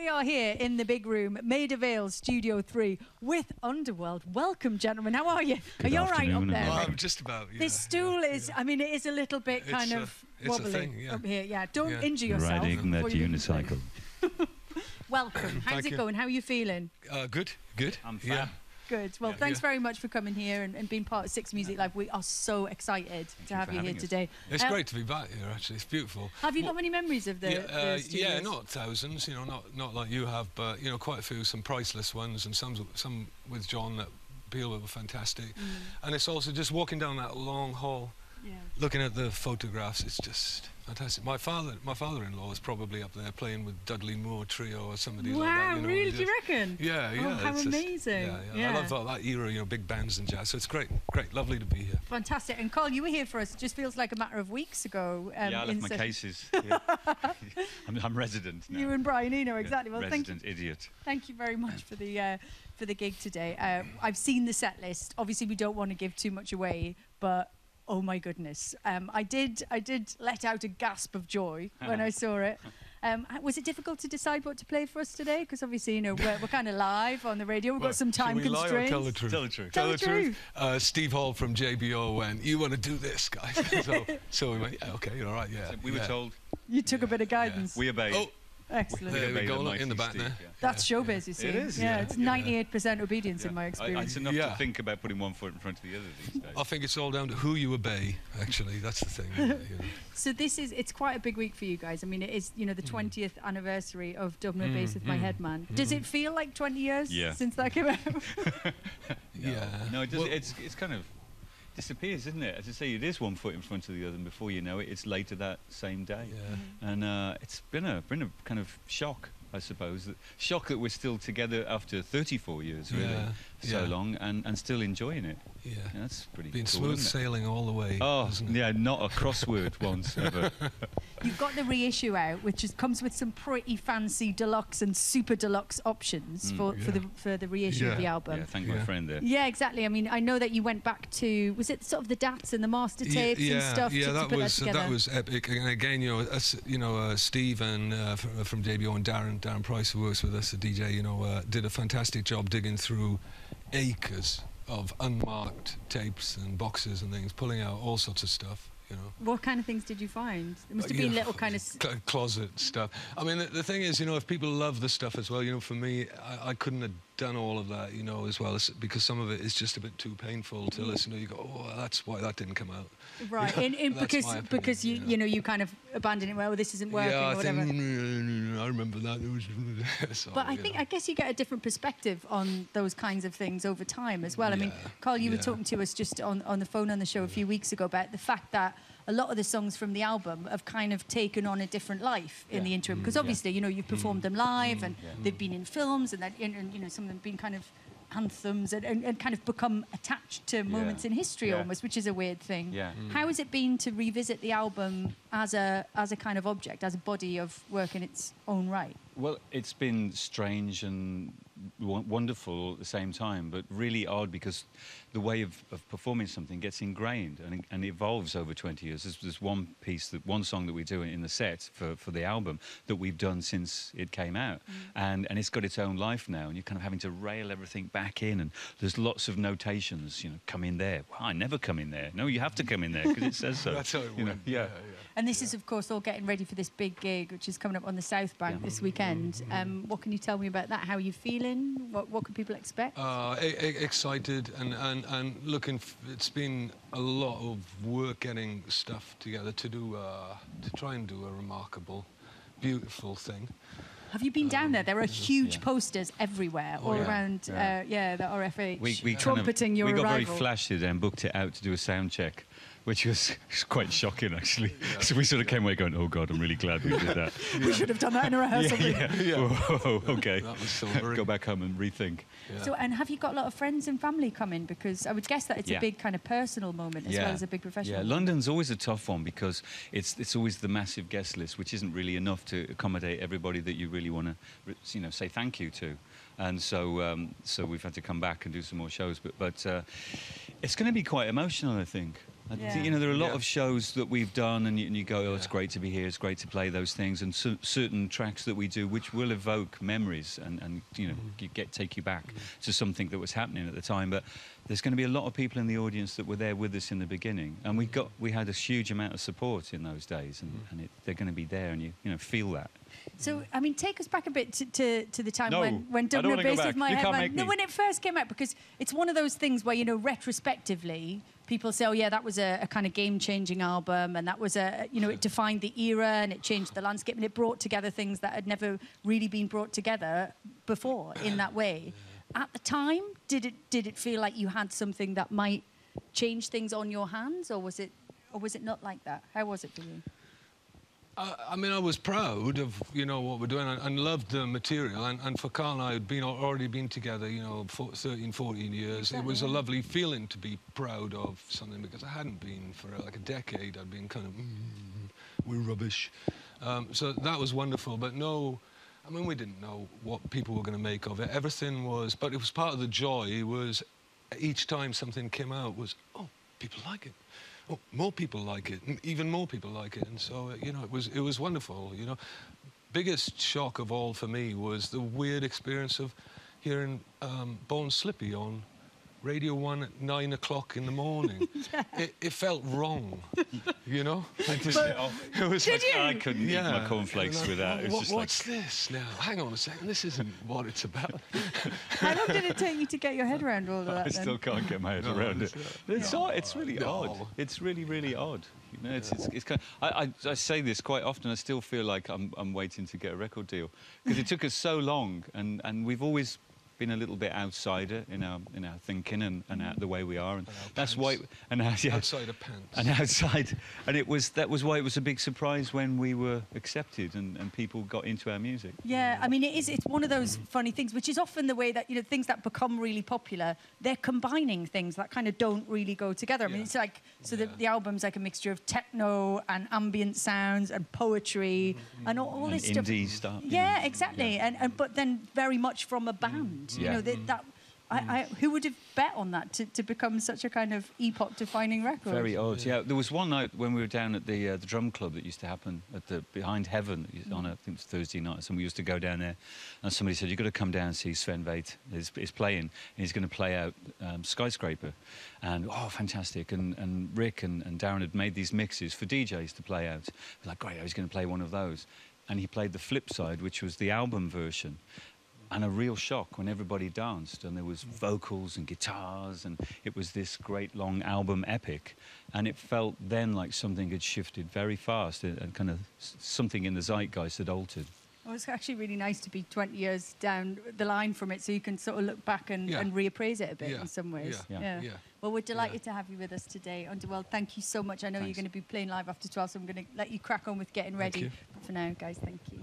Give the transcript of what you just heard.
We are here in the big room, Maida Vale Studio 3, with Underworld. Welcome, gentlemen. How are you? Good are you all right up afternoon, there? Well, I'm just about, yeah. This stool is, I mean, it is a little bit kind of wobbly thing, yeah. up here. Yeah, don't injure yourself. Riding that before you leave the place. unicycle. Welcome. How's it going? How are you feeling? Good. I'm fine. Yeah. Good. Well, thanks very much for coming here and being part of Six Music Live. We are so excited to have you here today. It's great to be back here, actually. It's beautiful. Have you got many memories of the studios? Yeah, not thousands, you know, not like you have, but, you know, quite a few, some priceless ones, and some with John that Peel were fantastic. And it's also just walking down that long hall, looking at the photographs, it's just fantastic. My father-in-law is probably up there playing with Dudley Moore Trio or somebody like that. You know, really? Do you reckon? Yeah. Oh, how it's amazing. I love all that era, you know, big bands and jazz. So it's great, lovely to be here. Fantastic. And Carl, you were here for us. It just feels like a matter of weeks ago. Yeah, I left my cases. Yeah. I'm resident now. You and Brian Eno, exactly. Well, resident idiot. Thank you very much for the gig today. I've seen the set list. Obviously, we don't want to give too much away, but oh my goodness, I did let out a gasp of joy when I saw it. Was it difficult to decide what to play for us today? Because obviously, you know, we're kind of live on the radio. We've got some time constraints. Lie or tell the truth? Tell the truth. Tell the truth. Steve Hall from JBO went, "You want to do this, guys?" so we went, "Yeah, okay, you're all right, yeah." So we were told. You took a bit of guidance. We obeyed. Oh. Excellent. There we go, in the back there. That's showbiz, you see. It is. Yeah, it's 98% obedience in my experience. It's enough to think about putting one foot in front of the other these days. I think it's all down to who you obey, actually. That's the thing. You know. So it's quite a big week for you guys. I mean, it is, you know, the 20th anniversary of Dubnobasswithmyheadman. Does it feel like 20 years since that came out? No, it does. It's kind of disappears, isn't it? As I say, it is one foot in front of the other, and before you know it, it's later that same day. And it's been a kind of shock, I suppose. Shock that we're still together after 34 years, really, so long, and still enjoying it. Yeah, that's pretty Been cool, smooth sailing all the way. Oh, yeah, not a crossword once ever. You've got the reissue out, which comes with some pretty fancy deluxe and super deluxe options for the reissue of the album. Yeah, thank my friend there. Yeah, exactly. I mean, I know that you went back to, was it sort of the DATs and the master tapes and stuff to put that together? That was epic. And again, you know, Steve and from JBO and Darren Price, who works with us, the DJ, you know, did a fantastic job digging through acres of unmarked tapes and boxes and things, pulling out all sorts of stuff. You know. What kind of things did you find? There must have been little kind of closet stuff. I mean, the thing is, you know, if people love the stuff as well, you know, for me, I couldn't have done all of that, you know, as well, because some of it is just a bit too painful to listen to. You go, oh, that's why that didn't come out. Right, you know, because you know, you kind of abandon it. Well, this isn't working. Yeah, or whatever. I remember that. It was, but I guess you get a different perspective on those kinds of things over time as well. I mean, Carl, you were talking to us just on the phone on the show a few weeks ago about the fact that a lot of the songs from the album have kind of taken on a different life in the interim, because obviously, you know, you've performed them live and they've been in films, and you know, some of them have been kind of anthems and kind of become attached to moments in history almost, which is a weird thing. How has it been to revisit the album as a kind of object, as a body of work in its own right? Well, it's been strange and wonderful at the same time, but really odd, because the way of performing something gets ingrained and evolves over 20 years. There's one piece, one song that we do in the set for the album that we've done since it came out, and it's got its own life now, and you're kind of having to rail everything back in, and there's lots of notations, you know, come in there. Well, I never come in there. No, you have to come in there because it says so. That's how it went. Yeah. And this is, of course, all getting ready for this big gig, which is coming up on the South Bank this weekend. What can you tell me about that? How are you feeling? What can people expect? Excited and looking. It's been a lot of work getting stuff together to try and do a remarkable, beautiful thing. Have you been down there? There are huge posters everywhere, all around. The RFH, we trumpeting your arrival. We got very flashy then, booked it out to do a sound check, which was quite shocking, actually. So we sort of came away going, oh, God, I'm really glad we did that. We should have done that in a rehearsal. Whoa, OK. That was sobering. Go back home and rethink. So, and have you got a lot of friends and family coming? Because I would guess that it's a big kind of personal moment as well as a big professional moment. London's always a tough one, because it's always the massive guest list, which isn't really enough to accommodate everybody that you really want to, you know, say thank you to. And so we've had to come back and do some more shows. But it's going to be quite emotional, I think. You know, there are a lot of shows that we've done, and you go, oh, it's great to be here, it's great to play those things, and certain tracks that we do which will evoke memories and you know, take you back to something that was happening at the time. But there's going to be a lot of people in the audience that were there with us in the beginning, and we had a huge amount of support in those days, and they're going to be there, and you know, feel that. So, I mean, take us back a bit to the time when Dubnobasswithmyheadman. No, when it first came out, because it's one of those things where, you know, retrospectively, people say, oh, yeah, that was a kind of game-changing album, and that was you know, it defined the era, and it changed the landscape, and it brought together things that had never really been brought together before in that way. At the time, did it feel like you had something that might change things on your hands, or was it not like that? How was it for you? I mean, I was proud of, you know, what we're doing, and loved the material. And for Carl and I had already been together, you know, for 13, 14 years. Exactly. It was a lovely feeling to be proud of something, because I hadn't been for like a decade. I'd been kind of, we're rubbish. So that was wonderful, but no, I mean, we didn't know what people were going to make of it. Everything was, but it was part of the joy, was each time something came out was, oh, people like it. Oh, more people like it, and even more people like it, and so you know, it was wonderful. You know, biggest shock of all for me was the weird experience of hearing Born Slippy on Radio 1 at 9 o'clock in the morning. It felt wrong, you know. It was like, I couldn't eat my cornflakes with that. It was just what's this now? Hang on a second, this isn't what it's about. How long did it take you to get your head around all of that? I still can't get my head around it. It's odd. It's really odd. It's really, really odd. You know, it's kind of, I say this quite often. I still feel like I'm waiting to get a record deal, because it took us so long, and we've always been a little bit outsider in our thinking and the way we are, and that's why outside of pants and outside, and that was why it was a big surprise when we were accepted and people got into our music. Yeah, I mean, it's one of those funny things, which is often the way that, you know, things that become really popular, they're combining things that kind of don't really go together. I mean, it's like, so the album's like a mixture of techno and ambient sounds and poetry and all this stuff. Indie stuff. Yeah, exactly. Yeah. And but then very much from a band. You know, who would have bet on that to become such a kind of epoch-defining record? Very odd. Yeah, there was one night when we were down at the drum club that used to happen at the Behind Heaven on I think it was Thursday nights, and we used to go down there, and somebody said, you've got to come down and see Sven Väth is playing, and he's going to play out Skyscraper, and oh, fantastic, and Rick and Darren had made these mixes for DJs to play out. We're like, great, he's going to play one of those, and he played the flip side, which was the album version. And a real shock when everybody danced, and there was vocals and guitars, and it was this great long album epic, and it felt then like something had shifted very fast, and kind of something in the zeitgeist had altered. Well, it's actually really nice to be 20 years down the line from it, so you can sort of look back and reappraise it a bit in some ways. Yeah. Well, we're delighted to have you with us today. Underworld, thank you so much. I know you're going to be playing live after 12, so I'm going to let you crack on with getting ready. But for now, guys, thank you.